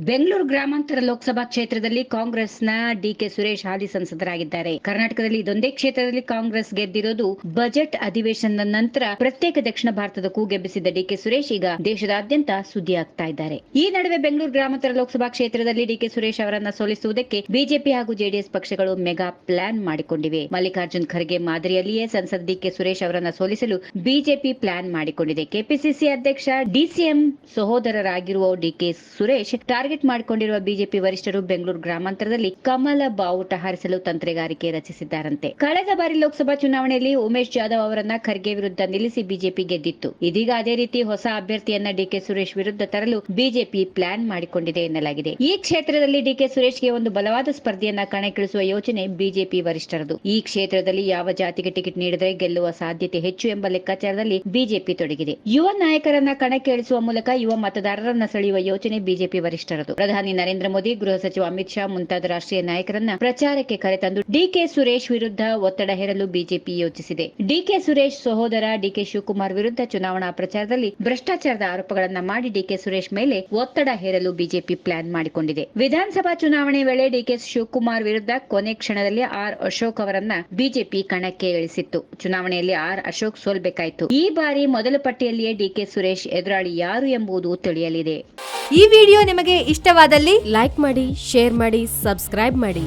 ಬೆಂಗಳೂರು ಗ್ರಾಮಾಂತರ ಲೋಕಸಭಾ ಕ್ಷೇತ್ರದಲ್ಲಿ ಕಾಂಗ್ರೆಸ್ನ ಡಿಕೆ ಸುರೇಶ್ ಹಾಲಿ ಸಂಸದರಾಗಿದ್ದಾರೆ. ಕರ್ನಾಟಕದಲ್ಲಿ ಇದೊಂದೇ ಕ್ಷೇತ್ರದಲ್ಲಿ ಕಾಂಗ್ರೆಸ್ ಗೆದ್ದಿರೋದು. ಬಜೆಟ್ ಅಧಿವೇಶನದ ನಂತರ ಪ್ರತ್ಯೇಕ ದಕ್ಷಿಣ ಭಾರತದ ಕೂಗೆಬ್ಬಿಸಿದ್ದ ಡಿಕೆ ಸುರೇಶ್ ಈಗ ದೇಶದಾದ್ಯಂತ ಸುದ್ದಿಯಾಗ್ತಾ ಇದ್ದಾರೆ. ಈ ನಡುವೆ ಬೆಂಗಳೂರು ಗ್ರಾಮಾಂತರ ಲೋಕಸಭಾ ಕ್ಷೇತ್ರದಲ್ಲಿ ಡಿಕೆ ಸುರೇಶ್ ಅವರನ್ನ ಸೋಲಿಸುವುದಕ್ಕೆ ಬಿಜೆಪಿ ಹಾಗೂ ಜೆಡಿಎಸ್ ಪಕ್ಷಗಳು ಮೆಗಾ ಪ್ಲಾನ್ ಮಾಡಿಕೊಂಡಿವೆ. ಮಲ್ಲಿಕಾರ್ಜುನ್ ಖರ್ಗೆ ಮಾದರಿಯಲ್ಲಿಯೇ ಸಂಸದ ಡಿಕೆ ಸುರೇಶ್ ಅವರನ್ನ ಸೋಲಿಸಲು ಬಿಜೆಪಿ ಪ್ಲಾನ್ ಮಾಡಿಕೊಂಡಿದೆ. ಕೆಪಿಸಿಸಿ ಅಧ್ಯಕ್ಷ ಡಿಸಿಎಂ ಸಹೋದರರಾಗಿರುವ ಡಿಕೆ ಸುರೇಶ್ ಟಾರ್ಗೆಟ್ ಮಾಡಿಕೊಂಡಿರುವ ಬಿಜೆಪಿ ವರಿಷ್ಠರು ಬೆಂಗಳೂರು ಗ್ರಾಮಾಂತರದಲ್ಲಿ ಕಮಲ ಬಾವುಟ ಹಾರಿಸಲು ತಂತ್ರಗಾರಿಕೆ ರಚಿಸಿದ್ದಾರಂತೆ. ಕಳೆದ ಬಾರಿ ಲೋಕಸಭಾ ಚುನಾವಣೆಯಲ್ಲಿ ಉಮೇಶ್ ಜಾಧವ್ ಅವರನ್ನ ಖರ್ಗೆ ವಿರುದ್ಧ ನಿಲ್ಲಿಸಿ ಬಿಜೆಪಿ ಗೆದ್ದಿತ್ತು. ಇದೀಗ ಅದೇ ರೀತಿ ಹೊಸ ಅಭ್ಯರ್ಥಿಯನ್ನ ಡಿಕೆ ಸುರೇಶ್ ವಿರುದ್ಧ ತರಲು ಬಿಜೆಪಿ ಪ್ಲಾನ್ ಮಾಡಿಕೊಂಡಿದೆ ಎನ್ನಲಾಗಿದೆ. ಈ ಕ್ಷೇತ್ರದಲ್ಲಿ ಡಿಕೆ ಸುರೇಶ್ಗೆ ಒಂದು ಬಲವಾದ ಸ್ಪರ್ಧೆಯನ್ನ ಕಣಕ್ಕಿಳಿಸುವ ಯೋಚನೆ ಬಿಜೆಪಿ ವರಿಷ್ಠರದು. ಈ ಕ್ಷೇತ್ರದಲ್ಲಿ ಯಾವ ಜಾತಿಗೆ ಟಿಕೆಟ್ ನೀಡಿದರೆ ಗೆಲ್ಲುವ ಸಾಧ್ಯತೆ ಹೆಚ್ಚು ಎಂಬ ಲೆಕ್ಕಾಚಾರದಲ್ಲಿ ಬಿಜೆಪಿ ತೊಡಗಿದೆ. ಯುವ ನಾಯಕರನ್ನ ಕಣಕ್ಕೆ ಇಳಿಸುವ ಮೂಲಕ ಯುವ ಮತದಾರರನ್ನ ಸೆಳೆಯುವ ಯೋಚನೆ ಬಿಜೆಪಿ ವರಿಷ್ಠರದು. ಪ್ರಧಾನಿ ನರೇಂದ್ರ ಮೋದಿ, ಗೃಹ ಸಚಿವ ಅಮಿತ್ ಶಾ ಮುಂತಾದ ರಾಷ್ಟ್ರೀಯ ನಾಯಕರನ್ನ ಪ್ರಚಾರಕ್ಕೆ ಕರೆತಂದು ಡಿಕೆ ಸುರೇಶ್ ವಿರುದ್ಧ ಒತ್ತಡ ಹೇರಲು ಬಿಜೆಪಿ ಯೋಚಿಸಿದೆ. ಡಿಕೆ ಸುರೇಶ್ ಸಹೋದರ ಡಿಕೆ ಶಿವಕುಮಾರ್ ವಿರುದ್ಧ ಚುನಾವಣಾ ಪ್ರಚಾರದಲ್ಲಿ ಭ್ರಷ್ಟಾಚಾರದ ಆರೋಪಗಳನ್ನ ಮಾಡಿ ಡಿಕೆ ಸುರೇಶ್ ಮೇಲೆ ಒತ್ತಡ ಹೇರಲು ಬಿಜೆಪಿ ಪ್ಲಾನ್ ಮಾಡಿಕೊಂಡಿದೆ. ವಿಧಾನಸಭಾ ಚುನಾವಣೆ ವೇಳೆ ಡಿಕೆ ಶಿವಕುಮಾರ್ ವಿರುದ್ಧ ಕೊನೆ ಕ್ಷಣದಲ್ಲಿ ಆರ್ ಅಶೋಕ್ ಅವರನ್ನ ಬಿಜೆಪಿ ಕಣಕ್ಕೆ ಇಳಿಸಿತ್ತು. ಚುನಾವಣೆಯಲ್ಲಿ ಆರ್ ಅಶೋಕ್ ಸೋಲ್ಬೇಕಾಯಿತು. ಈ ಬಾರಿ ಮೊದಲ ಪಟ್ಟಿಯಲ್ಲಿಯೇ ಡಿಕೆ ಸುರೇಶ್ ಎದುರಾಳಿ ಯಾರು ಎಂಬುದು ತಿಳಿಯಲಿದೆ. ಈ ವಿಡಿಯೋ ನಿಮಗೆ ಇಷ್ಟವಾದಲ್ಲಿ ಲೈಕ್ ಮಾಡಿ, ಶೇರ್ ಮಾಡಿ, ಸಬ್ಸ್ಕ್ರೈಬ್ ಮಾಡಿ.